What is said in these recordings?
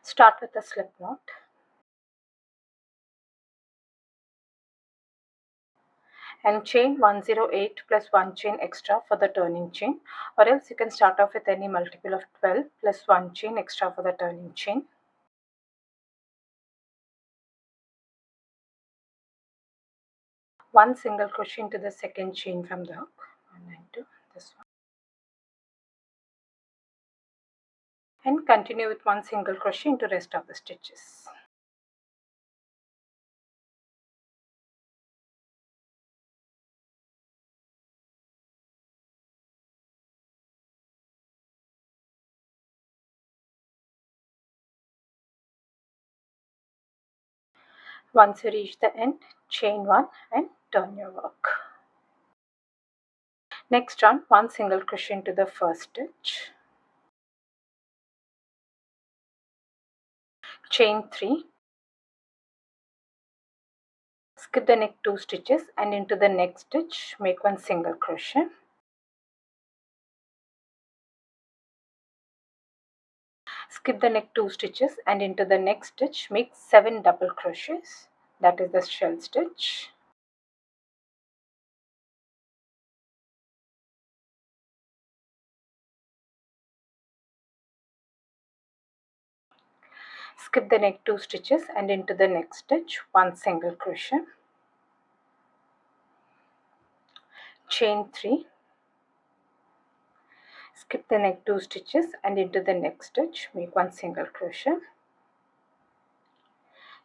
Start with a slip knot. And chain 108 plus 1 chain extra for the turning chain, or else you can start off with any multiple of 12 plus 1 chain extra for the turning chain. One single crochet into the second chain from the hook, and into this one, and continue with one single crochet into rest of the stitches. Once you reach the end, chain 1 and turn your work. Next run one single crochet into the first stitch, chain 3, skip the next 2 stitches, and into the next stitch make one single crochet. Skip the next 2 stitches, and into the next stitch make 7 double crochets, that is the shell stitch. Skip the next 2 stitches, and into the next stitch one single crochet, chain 3, skip the next 2 stitches, and into the next stitch make one single crochet,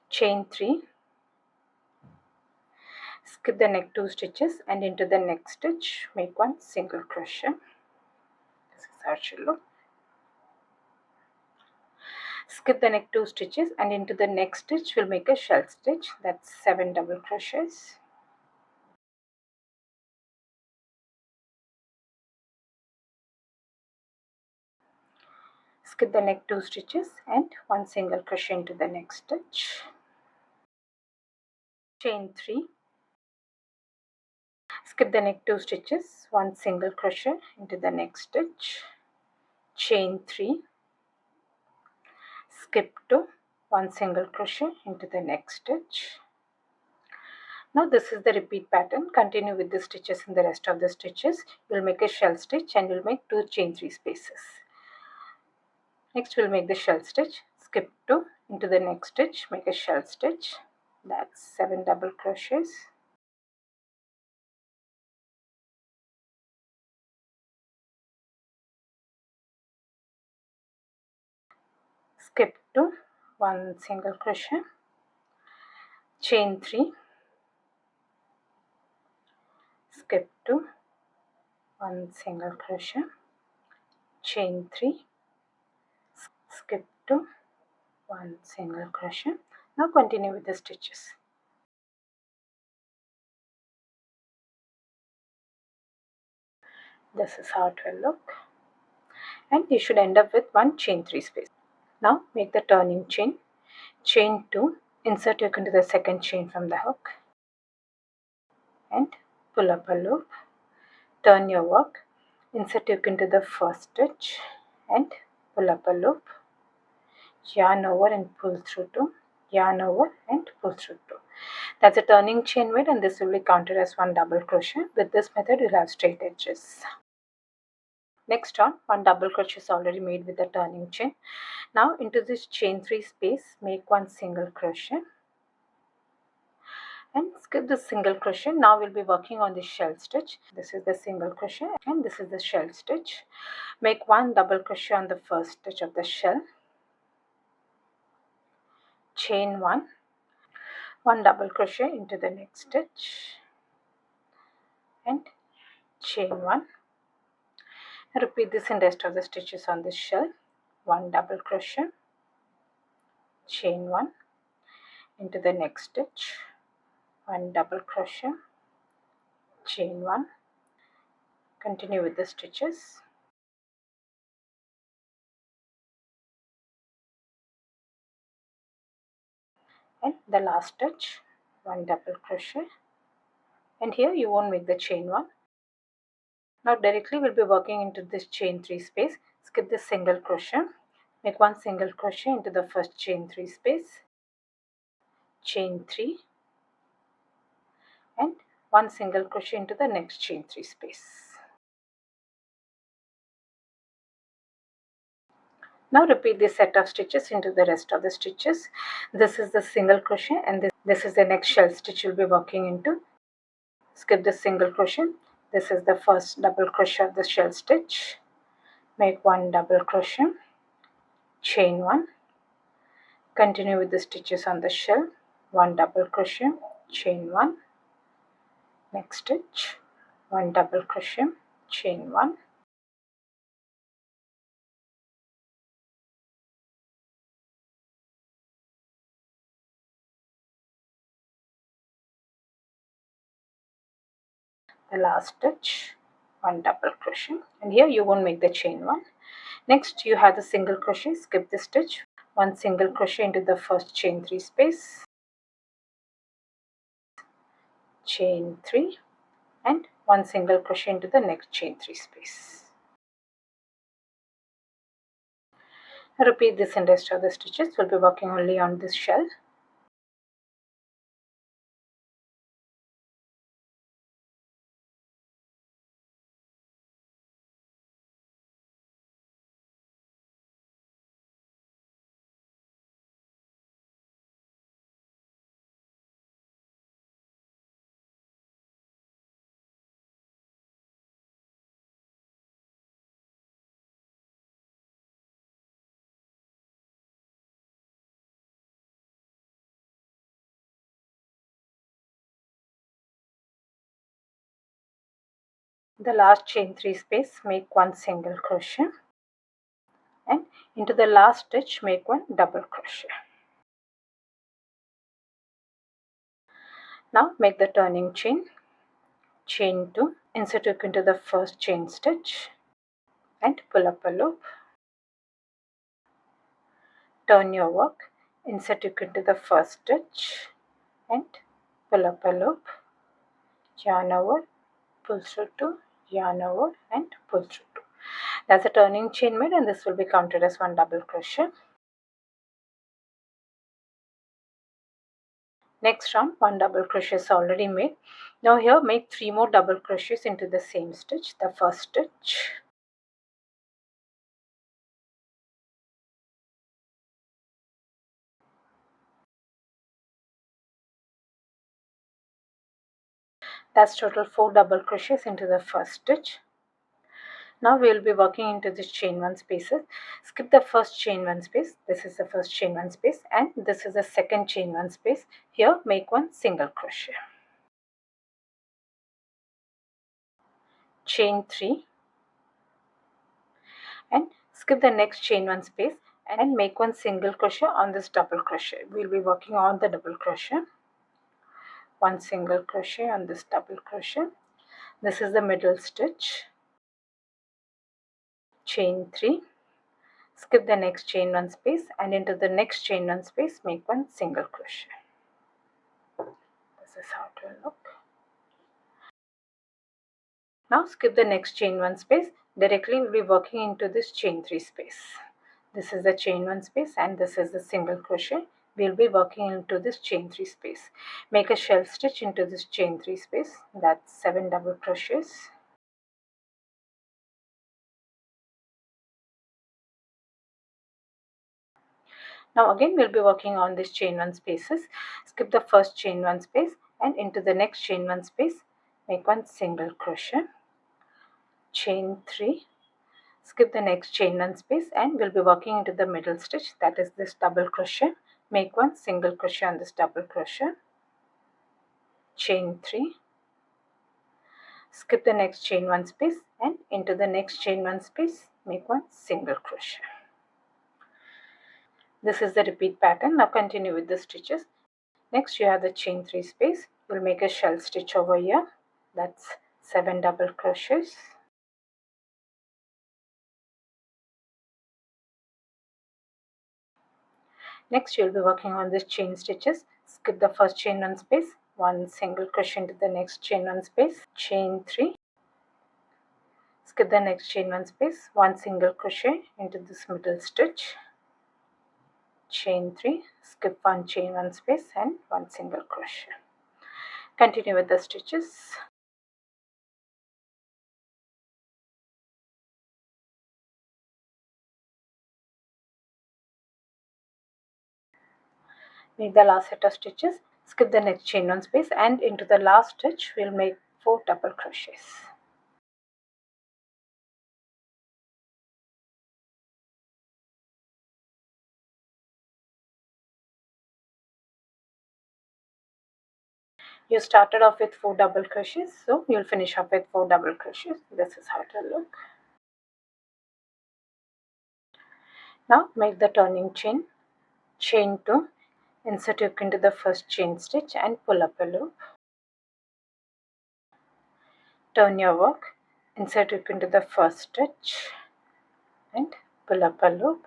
chain 3, skip the next 2 stitches, and into the next stitch make one single crochet. This is how it should look. Skip the next 2 stitches, and into the next stitch we'll make a shell stitch, that's 7 double crochets. Skip the next 2 stitches and one single crochet into the next stitch, chain 3, skip the next 2 stitches, one single crochet into the next stitch, chain 3, skip 2, one single crochet into the next stitch. Now this is the repeat pattern. Continue with the stitches in the rest of the stitches. You'll make a shell stitch and you'll make 2 chain 3 spaces. Next we'll make the shell stitch, skip 2, into the next stitch make a shell stitch, that's 7 double crochets. Skip 2, one single crochet, chain 3, skip 2, one single crochet, chain 3, skip 2, one single crochet. Now continue with the stitches. This is how it will look, and you should end up with one chain 3 space. Now make the turning chain, chain 2, insert your hook into the second chain from the hook, and pull up a loop, turn your work, insert your hook into the first stitch and pull up a loop, yarn over and pull through 2, yarn over and pull through 2. That's a turning chain made, and this will be counted as one double crochet. With this method you'll have straight edges. Next on, one double crochet is already made with the turning chain. Now into this chain 3 space make one single crochet and skip the single crochet. Now we'll be working on the shell stitch. This is the single crochet and this is the shell stitch. Make one double crochet on the first stitch of the shell, chain 1, one double crochet into the next stitch and chain 1. Repeat this in rest of the stitches on this shell. One double crochet, chain 1 into the next stitch, one double crochet, chain 1. Continue with the stitches. And the last stitch, one double crochet, and here you won't make the chain 1. Now directly we'll be working into this chain 3 space. Skip this single crochet, make 1 single crochet into the first chain 3 space, chain 3, and 1 single crochet into the next chain 3 space. Now repeat this set of stitches into the rest of the stitches. This is the single crochet and this is the next shell stitch you'll be working into. Skip the single crochet. This is the first double crochet of the shell stitch. Make 1 double crochet, chain 1, continue with the stitches on the shell, 1 double crochet, chain 1, next stitch, 1 double crochet, chain 1, the last stitch, 1 double crochet, and here you won't make the chain 1. Next you have the single crochet, skip the stitch, 1 single crochet into the first chain 3 space, chain 3, and 1 single crochet into the next chain 3 space. Repeat this in rest of the stitches. We'll be working only on this shell. The last chain 3 space, make 1 single crochet, and into the last stitch make 1 double crochet. Now make the turning chain, chain 2, insert hook into the first chain stitch and pull up a loop. Turn your work, insert hook into the first stitch and pull up a loop, yarn over, pull through 2, yarn over and pull through 2. That's a turning chain made, and this will be counted as 1 double crochet. Next round, 1 double crochet is already made. Now here make 3 more double crochets into the same stitch, the first stitch, that's total 4 double crochets into the first stitch. Now we will be working into this chain 1 spaces. Skip the first chain 1 space, this is the first chain 1 space, and this is the second chain 1 space. Here make 1 single crochet, chain 3, and skip the next chain 1 space and make 1 single crochet on this double crochet. We will be working on the double crochet. 1 single crochet on this double crochet. This is the middle stitch, chain 3, skip the next chain 1 space and into the next chain 1 space make 1 single crochet. This is how it will look. Now skip the next chain 1 space, directly we'll be working into this chain 3 space. This is the chain 1 space and this is the single crochet. We'll be working into this chain 3 space. Make a shell stitch into this chain 3 space, that's 7 double crochets. Now again we'll be working on this chain 1 spaces. Skip the first chain 1 space and into the next chain 1 space make 1 single crochet, chain 3, skip the next chain 1 space and we'll be working into the middle stitch, that is this double crochet. Make 1 single crochet on this double crochet, chain 3, skip the next chain 1 space and into the next chain 1 space make 1 single crochet. This is the repeat pattern. Now continue with the stitches. Next you have the chain 3 space. You'll make a shell stitch over here, that's 7 double crochets. Next you'll be working on this chain stitches. Skip the first chain 1 space, 1 single crochet into the next chain 1 space, chain 3, skip the next chain 1 space, 1 single crochet into this middle stitch, chain 3, skip 1 chain 1 space and 1 single crochet. Continue with the stitches. Make the last set of stitches, skip the next chain 1 space, and into the last stitch we'll make 4 double crochets. You started off with 4 double crochets, so you'll finish up with 4 double crochets. This is how it will look. Now make the turning chain, chain 2, insert hook into the first chain stitch and pull up a loop. Turn your work, insert hook into the first stitch and pull up a loop,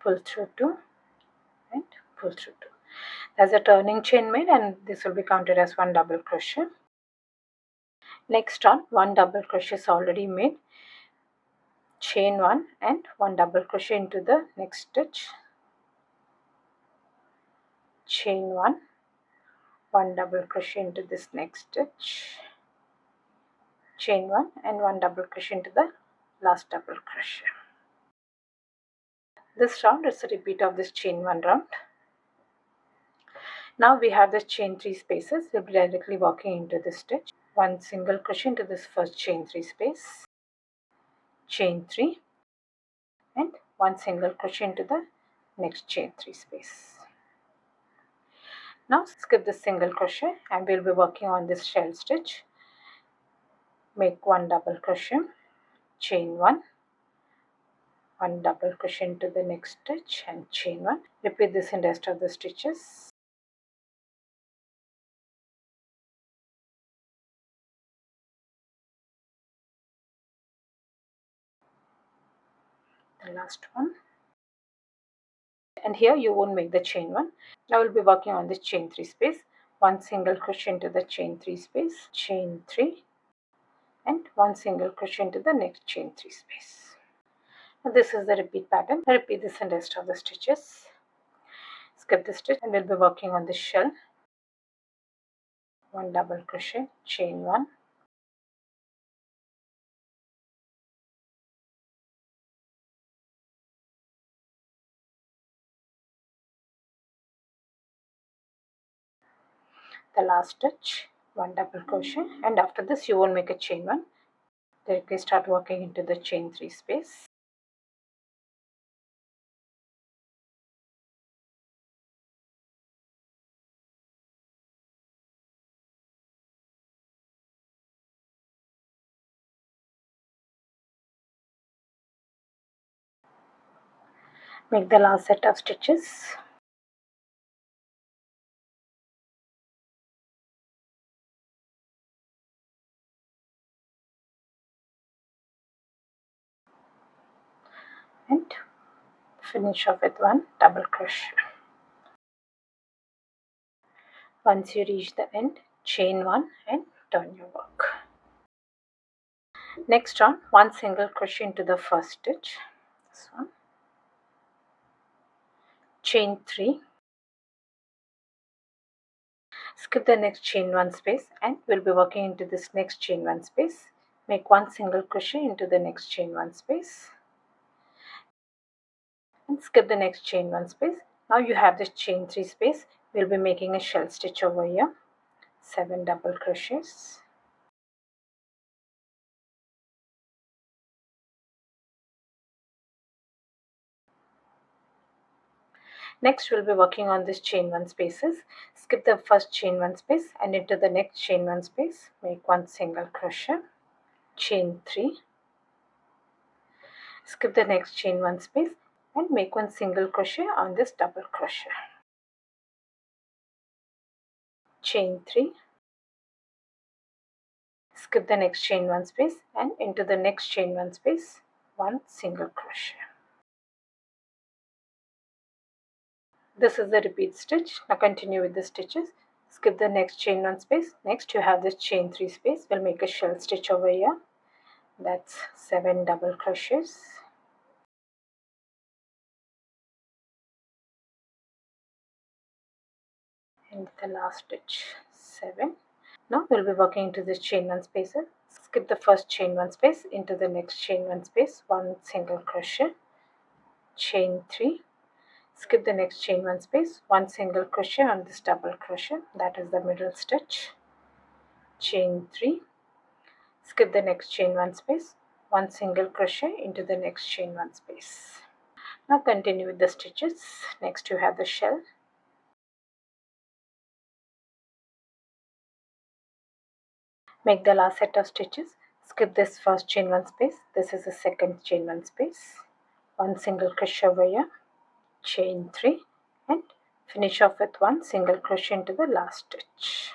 pull through 2 and pull through 2. There's a turning chain made and this will be counted as 1 double crochet. Next on, 1 double crochet is already made. Chain 1 and 1 double crochet into the next stitch. Chain 1, 1 double crochet into this next stitch. Chain 1 and 1 double crochet into the last double crochet. This round is a repeat of this chain 1 round. Now we have this chain 3 spaces. We'll be directly walking into this stitch. 1 single crochet into this first chain 3 space, chain 3 and 1 single crochet into the next chain 3 space. Now skip this single crochet and we'll be working on this shell stitch. Make 1 double crochet, chain 1, 1 double crochet into the next stitch and chain 1. Repeat this in the rest of the stitches. The last one. And here you won't make the chain 1. Now we'll be working on this chain 3 space. 1 single crochet into the chain 3 space, chain 3 and 1 single crochet into the next chain 3 space. Now this is the repeat pattern. Repeat this in the rest of the stitches. Skip the stitch and we'll be working on the shell. 1 double crochet, chain 1, the last stitch, 1 double crochet, and after this you won't make a chain 1. Directly start working into the chain 3 space. Make the last set of stitches. And finish off with 1 double crochet. Once you reach the end, chain 1 and turn your work. Next on, 1 single crochet into the first stitch, this one, chain 3, skip the next chain 1 space and we'll be working into this next chain 1 space. Make 1 single crochet into the next chain 1 space and skip the next chain 1 space. Now you have this chain 3 space. We'll be making a shell stitch over here, 7 double crochets. Next we'll be working on this chain 1 spaces. Skip the first chain 1 space and into the next chain 1 space, make 1 single crochet, chain 3, skip the next chain 1 space and make 1 single crochet on this double crochet, chain 3, skip the next chain 1 space and into the next chain 1 space, 1 single crochet. This is the repeat stitch. Now continue with the stitches. Skip the next chain 1 space. Next you have this chain 3 space. We'll make a shell stitch over here. That's 7 double crochets. into the last stitch 7. Now we'll be working into this chain 1 spaces. Skip the first chain 1 space, into the next chain 1 space, 1 single crochet, chain 3, skip the next chain 1 space, 1 single crochet on this double crochet, that is the middle stitch, chain 3, skip the next chain 1 space, 1 single crochet into the next chain 1 space. Now continue with the stitches. Next you have the shell. Make the last set of stitches. Skip this first chain 1 space. This is the second chain 1 space. 1 single crochet over here, chain 3, and finish off with 1 single crochet into the last stitch.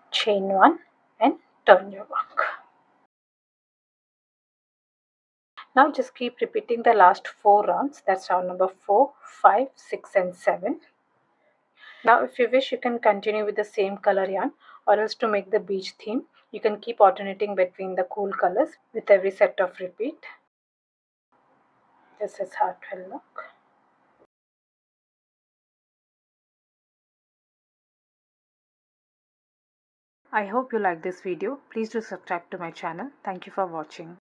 Chain 1 and turn your work. Now just keep repeating the last 4 rounds. That's round number 4, 5, 6 and 7. Now if you wish, you can continue with the same color yarn, or else to make the beige theme, you can keep alternating between the cool colors with every set of repeat. This is how it will look. I hope you like this video. Please do subscribe to my channel. Thank you for watching.